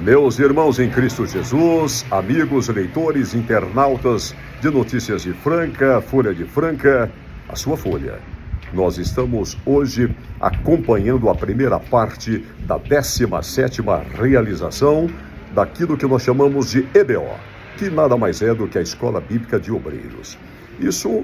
Meus irmãos em Cristo Jesus, amigos, leitores, internautas de Notícias de Franca, Folha de Franca, a sua Folha. Nós estamos hoje acompanhando a primeira parte da 17ª realização daquilo que nós chamamos de EBO, que nada mais é do que a Escola Bíblica de Obreiros. Isso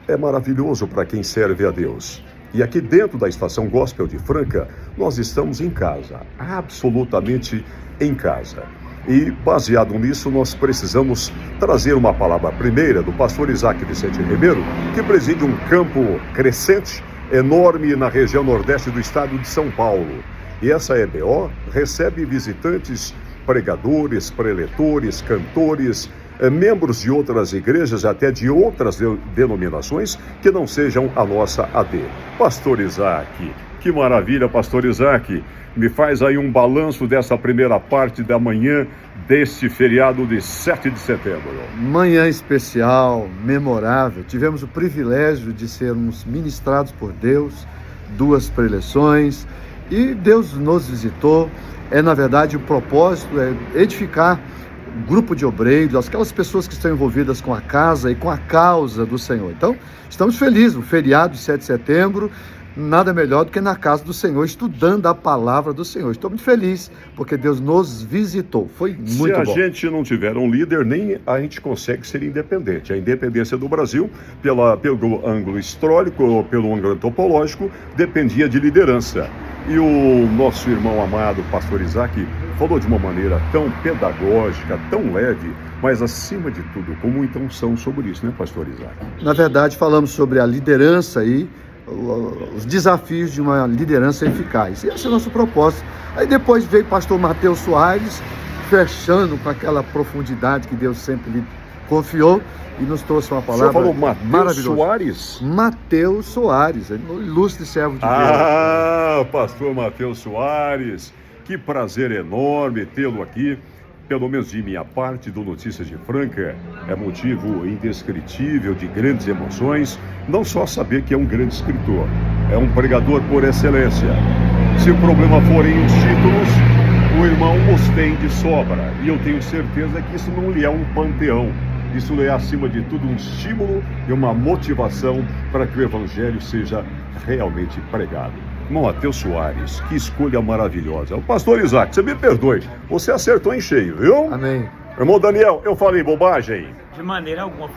é maravilhoso para quem serve a Deus. E aqui dentro da Estação Gospel de Franca, nós estamos em casa, absolutamente em casa. E baseado nisso, nós precisamos trazer uma palavra primeira do pastor Isaac Vicente Ribeiro, que preside um campo crescente, enorme na região nordeste do estado de São Paulo. E essa EBO recebe visitantes, pregadores, preletores, cantores, membros de outras igrejas, até de outras denominações que não sejam a nossa AD. Pastor Isaac, que maravilha, pastor Isaac. Me faz aí um balanço dessa primeira parte da manhã deste feriado de 7 de setembro. Manhã especial, memorável. Tivemos o privilégio de sermos ministrados por Deus, 2 preleções, e Deus nos visitou. Na verdade, o propósito é edificar grupo de obreiros, aquelas pessoas que estão envolvidas com a casa e com a causa do Senhor. Então, estamos felizes, o feriado de 7 de setembro, nada melhor do que na casa do Senhor, estudando a palavra do Senhor. Estou muito feliz, porque Deus nos visitou, foi muito bom. Se a gente não tiver um líder, nem a gente consegue ser independente. A independência do Brasil, pelo ângulo histórico, pelo ângulo antropológico, dependia de liderança. E o nosso irmão amado, pastor Isaac, falou de uma maneira tão pedagógica, tão leve, mas acima de tudo, com muita unção sobre isso, né, pastor Isaac? Na verdade, falamos sobre a liderança e os desafios de uma liderança eficaz. Esse é o nosso propósito. Aí depois veio pastor Mateus Soares, fechando com aquela profundidade que Deus sempre lhe confiou e nos trouxe uma palavra maravilhosa. Você falou Mateus Soares? Mateus Soares, ilustre servo de Deus. Pastor Mateus Soares, que prazer enorme tê-lo aqui. Pelo menos de minha parte, do Notícias de Franca, é motivo indescritível de grandes emoções, não só saber que é um grande escritor, é um pregador por excelência. Se o problema forem os títulos, o irmão os tem de sobra, e eu tenho certeza que isso não lhe é um panteão, isso lhe é, acima de tudo, um estímulo e uma motivação para que o evangelho seja realmente pregado. Mateus Soares, que escolha maravilhosa. O pastor Isaac, você me perdoe, você acertou em cheio, viu? Amém. Irmão Daniel, eu falei bobagem? De maneira alguma.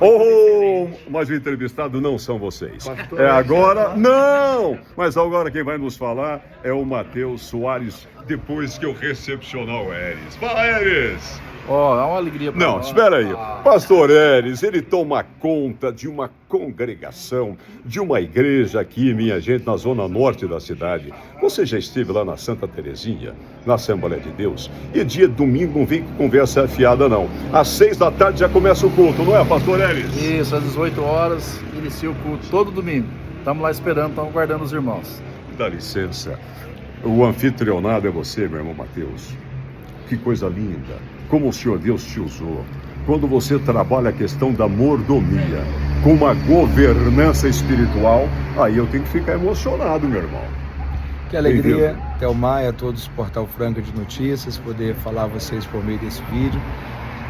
Mas o entrevistado não são vocês. Agora, não! Mas agora quem vai nos falar é o Mateus Soares, depois que eu recepcionar o Eres. Fala, Eres! É uma alegria para nós. Não, espera aí. Pastor Eres, ele toma conta de uma congregação, de uma igreja aqui, minha gente, na zona norte da cidade. Você já esteve lá na Santa Terezinha, na Assembleia de Deus? E dia domingo não vem com conversa fiada, não. Às 6 da tarde já começa o culto, não é, pastor Eres? Isso, às 18 horas, inicia o culto todo domingo. Estamos lá esperando, estamos guardando os irmãos. Dá licença. O anfitrionado é você, meu irmão Mateus. Que coisa linda. Como o Senhor Deus te usou. Quando você trabalha a questão da mordomia com uma governança espiritual, aí eu tenho que ficar emocionado, meu irmão. Que alegria, Thelmar e a todos do Portal Franca de Notícias, poder falar a vocês por meio desse vídeo.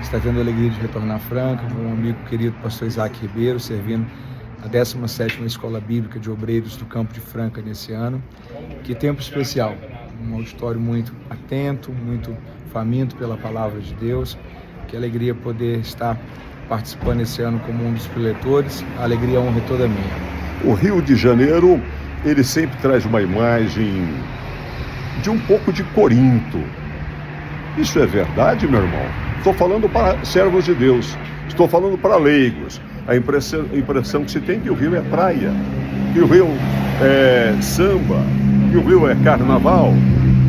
Está tendo a alegria de retornar a Franca com um amigo querido, pastor Isaac Ribeiro, servindo a 17ª Escola Bíblica de Obreiros do Campo de Franca nesse ano. Que tempo especial, um auditório muito atento, muito faminto pela palavra de Deus. Que alegria poder estar participando esse ano como um dos preletores. A alegria, a honra é toda minha. O Rio de Janeiro, ele sempre traz uma imagem de um pouco de Corinto. Isso é verdade, meu irmão? Estou falando para servos de Deus, estou falando para leigos. A impressão que se tem que o Rio é praia, que o Rio é samba, que o Rio é carnaval,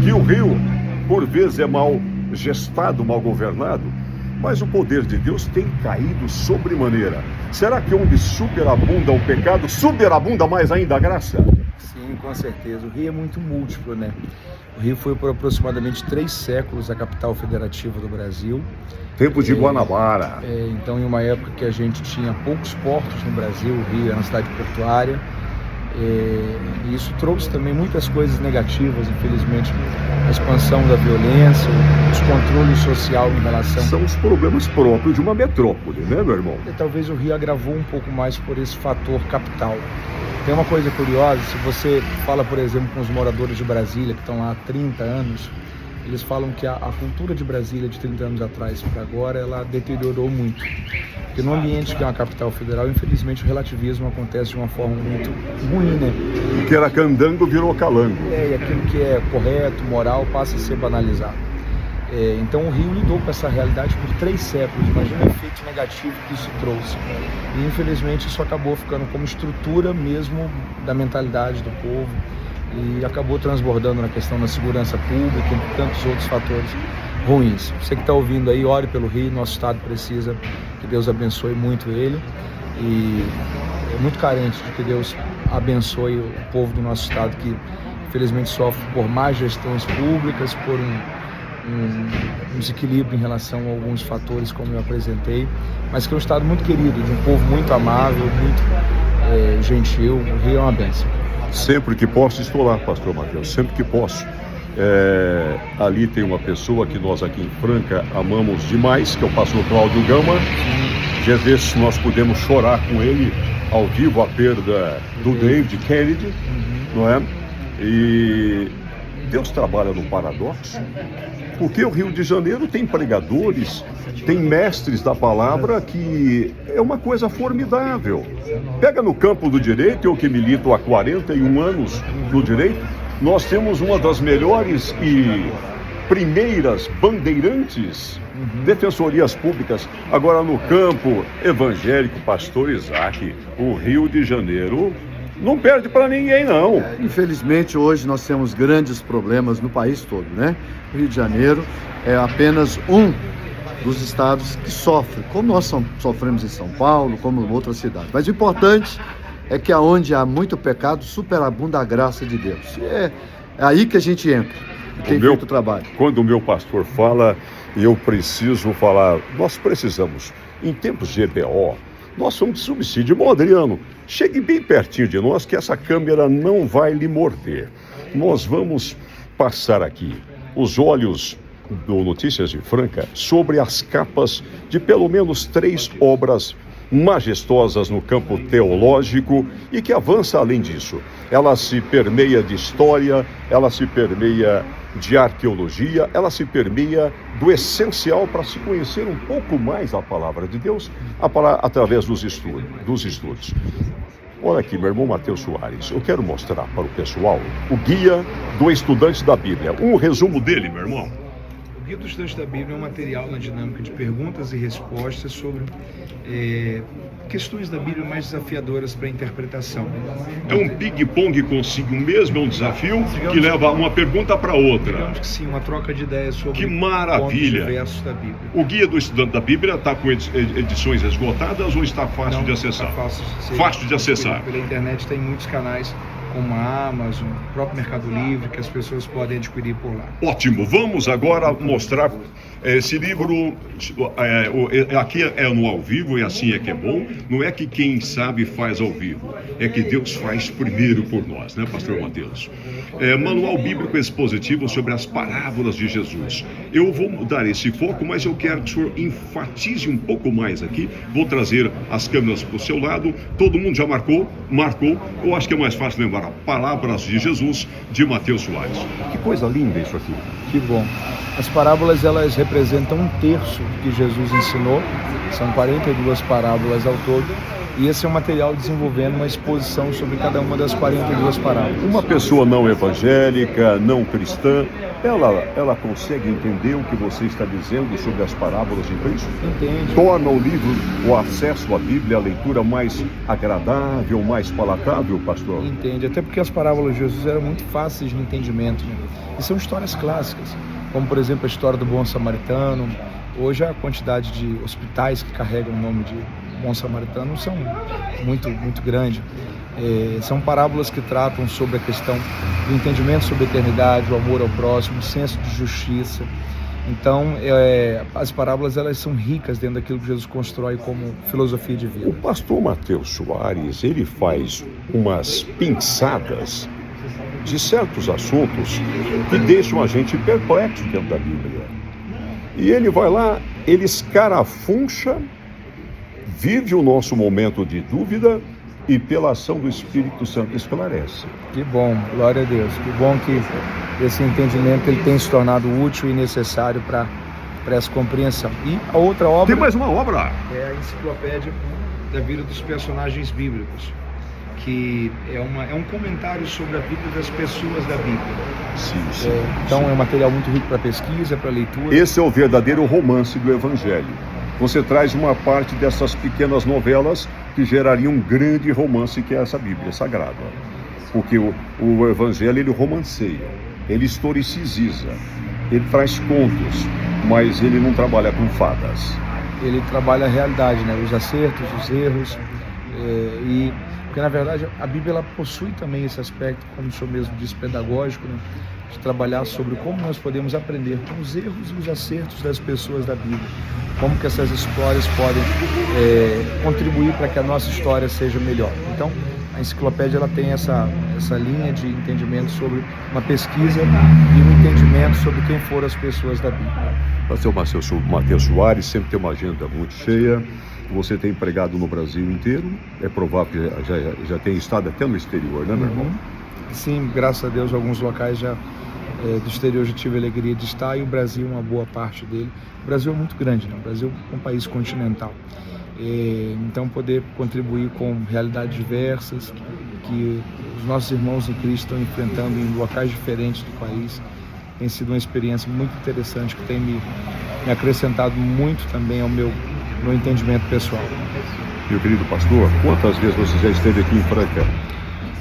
que o Rio, por vezes, é mal gestado, mal governado, mas o poder de Deus tem caído sobremaneira. Será que onde superabunda o pecado, superabunda mais ainda a graça? Sim, com certeza. O Rio é muito múltiplo, né? O Rio foi por aproximadamente 3 séculos a capital federativa do Brasil. Tempo de Guanabara. Então, em uma época que a gente tinha poucos portos no Brasil, o Rio era uma cidade portuária. E isso trouxe também muitas coisas negativas, infelizmente, a expansão da violência, o descontrole social em relação... São os problemas próprios de uma metrópole, né, meu irmão? E talvez o Rio agravou um pouco mais por esse fator capital. Tem uma coisa curiosa, se você fala, por exemplo, com os moradores de Brasília, que estão lá há 30 anos, eles falam que a cultura de Brasília de 30 anos atrás para agora, ela deteriorou muito. Porque no ambiente que é uma capital federal, infelizmente o relativismo acontece de uma forma muito ruim, né? O que era candango virou calango. E aquilo que é correto, moral, passa a ser banalizado. Então o Rio lidou com essa realidade por 3 séculos, imagina o efeito negativo que isso trouxe. E infelizmente isso acabou ficando como estrutura mesmo da mentalidade do povo e acabou transbordando na questão da segurança pública e tantos outros fatores ruins. Você que está ouvindo aí, ore pelo Rio, nosso estado precisa que Deus abençoe muito ele e é muito carente de que Deus abençoe o povo do nosso estado que infelizmente sofre por más gestões públicas, por um desequilíbrio em relação a alguns fatores como eu apresentei, mas que é um estado muito querido, de um povo muito amável, muito gentil. O Rio é uma bênção. Sempre que posso estou lá, pastor Mateus, sempre que posso. Ali tem uma pessoa que nós aqui em Franca amamos demais, que é o pastor Cláudio Gama. Às vezes nós podemos chorar com ele ao vivo a perda do David Kennedy, não é? E Deus trabalha no paradoxo, porque o Rio de Janeiro tem pregadores, tem mestres da palavra que é uma coisa formidável. Pega no campo do direito, eu que milito há 41 anos no direito, nós temos uma das melhores e primeiras bandeirantes, defensorias públicas. Agora no campo evangélico, pastor Isaac, o Rio de Janeiro não perde para ninguém, não. Infelizmente, hoje nós temos grandes problemas no país todo, né? O Rio de Janeiro é apenas um dos estados que sofre, como nós sofremos em São Paulo, como em outras cidades. Mas o importante é que aonde há muito pecado, superabunda a graça de Deus. E é aí que a gente entra e tem feito o trabalho. Quando o meu pastor fala, eu preciso falar, nós precisamos, em tempos de EBO, nós somos de subsídio. Irmão Adriano, chegue bem pertinho de nós que essa câmera não vai lhe morder. Nós vamos passar aqui os olhos do Notícias de Franca sobre as capas de pelo menos 3 obras majestosas no campo teológico e que avança além disso. Ela se permeia de história, ela se permeia de arqueologia, ela se permeia do essencial para se conhecer um pouco mais a palavra de Deus através dos estudos. Olha aqui, meu irmão Mateus Soares, eu quero mostrar para o pessoal o Guia do Estudante da Bíblia. Um resumo dele, meu irmão. O Guia do Estudante da Bíblia é um material na dinâmica de perguntas e respostas sobre questões da Bíblia mais desafiadoras para a interpretação. É um ping-pong consigo mesmo, é um desafio que leva uma pergunta para outra. Digamos que sim, uma troca de ideias sobre que maravilha. Pontos diversos da Bíblia. O Guia do Estudante da Bíblia está com edições esgotadas ou está fácil de acessar? Fácil de acessar. Pela internet tem muitos canais como a Amazon, o próprio Mercado Livre, que as pessoas podem adquirir por lá. Ótimo, vamos agora mostrar esse livro. Aqui é no ao vivo e assim é que é bom. Não é que quem sabe faz ao vivo, é que Deus faz primeiro por nós, né, pastor Mateus? Manual Bíblico Expositivo sobre as parábolas de Jesus. Eu vou dar esse foco, mas eu quero que o senhor enfatize um pouco mais aqui. Vou trazer as câmeras para o seu lado. Todo mundo já marcou? Marcou. Eu acho que é mais fácil lembrar. Palavras de Jesus, de Mateus Soares. Que coisa linda isso aqui. Que bom. As parábolas, elas representam 1/3 do que Jesus ensinou. São 42 parábolas ao todo. E esse é um material desenvolvendo uma exposição sobre cada uma das 42 parábolas. Uma pessoa não evangélica, não cristã, ela consegue entender o que você está dizendo sobre as parábolas de Cristo? Entende. Torna o livro, o acesso à Bíblia, a leitura mais agradável, mais palatável, pastor? Entende, até porque as parábolas de Jesus eram muito fáceis de entendimento, né? E são histórias clássicas, como por exemplo a história do bom samaritano. Hoje a quantidade de hospitais que carregam o nome de bom samaritano são muito grande. São parábolas que tratam sobre a questão do entendimento sobre a eternidade, o amor ao próximo, o senso de justiça. Então, as parábolas elas são ricas dentro daquilo que Jesus constrói como filosofia de vida. O pastor Matheus Soares, ele faz umas pinçadas de certos assuntos que deixam a gente perplexo dentro da Bíblia. E ele vai lá, ele escarafuncha, vive o nosso momento de dúvida e pela ação do Espírito Santo esclarece. Que bom, glória a Deus. Que bom que esse entendimento ele tem se tornado útil e necessário para essa compreensão. E a outra obra... Tem mais uma obra? É a enciclopédia da vida dos personagens bíblicos, que é um comentário sobre a vida das pessoas da Bíblia. Sim, sim. Então é um material muito rico para pesquisa, para leitura. Esse é o verdadeiro romance do Evangelho. Você traz uma parte dessas pequenas novelas que gerariam um grande romance que é essa Bíblia Sagrada. Porque o Evangelho, ele romanceia, ele historiciza, ele traz contos, mas ele não trabalha com fadas. Ele trabalha a realidade, né? Os acertos, os erros, porque na verdade a Bíblia ela possui também esse aspecto, como o senhor mesmo disse, pedagógico, né? De trabalhar sobre como nós podemos aprender com os erros e os acertos das pessoas da Bíblia, como que essas histórias podem contribuir para que a nossa história seja melhor. Então, a enciclopédia ela tem essa linha de entendimento sobre uma pesquisa e um entendimento sobre quem foram as pessoas da Bíblia. Pastor Matheus Soares sempre tem uma agenda muito cheia. Você tem pregado no Brasil inteiro. É provável que já tenha estado até no exterior, né, meu irmão? Sim, graças a Deus, alguns locais do exterior já tive a alegria de estar, e o Brasil, uma boa parte dele. O Brasil é muito grande, né? O Brasil é um país continental. Então, poder contribuir com realidades diversas que os nossos irmãos em Cristo estão enfrentando em locais diferentes do país, tem sido uma experiência muito interessante que tem me acrescentado muito também ao meu entendimento pessoal. Meu querido pastor, quantas vezes você já esteve aqui em Franca?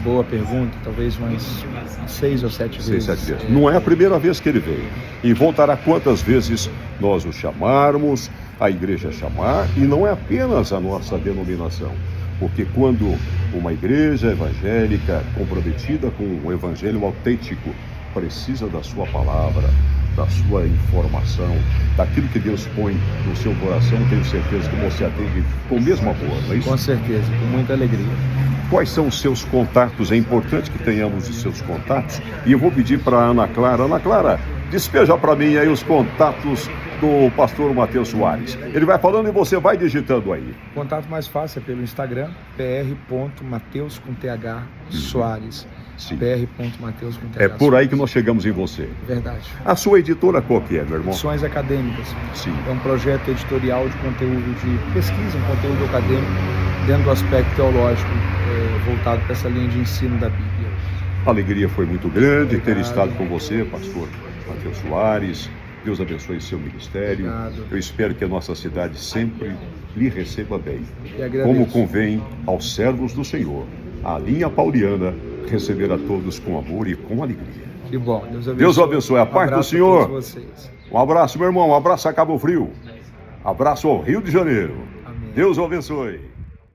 Boa pergunta, talvez umas 6 ou 7 vezes. 6, 7 vezes. Não é a primeira vez que ele veio. E voltará quantas vezes nós o chamarmos, a igreja chamar, e não é apenas a nossa denominação. Porque quando uma igreja evangélica comprometida com o evangelho autêntico precisa da sua palavra, da sua informação, daquilo que Deus põe no seu coração, tenho certeza que você atende com o mesmo amor, não é isso? Com certeza, com muita alegria. Quais são os seus contatos? É importante que tenhamos os seus contatos. E eu vou pedir para a Ana Clara. Ana Clara, despeja para mim aí os contatos do pastor Matheus Soares. Ele vai falando e você vai digitando aí. O contato mais fácil é pelo Instagram, pr.mateus com TH Soares. Sim. pr.mateus com TH É por aí que nós chegamos em você. Verdade. A sua editora qual que é, meu irmão? Opções Acadêmicas. Sim. É um projeto editorial de conteúdo de pesquisa, um conteúdo acadêmico dentro do aspecto teológico, voltado para essa linha de ensino da Bíblia. A alegria foi muito grande ter estado com você, pastor Matheus Soares. Deus abençoe seu ministério. Obrigado. Eu espero que a nossa cidade sempre lhe receba bem, E agradeço. como convém aos servos do Senhor. A linha pauliana receber a todos com amor e com alegria. Que bom. Deus abençoe. Deus abençoe. A paz do Senhor. A todos vocês. Um abraço, meu irmão. Um abraço a Cabo Frio. Abraço ao Rio de Janeiro. Amém. Deus o abençoe.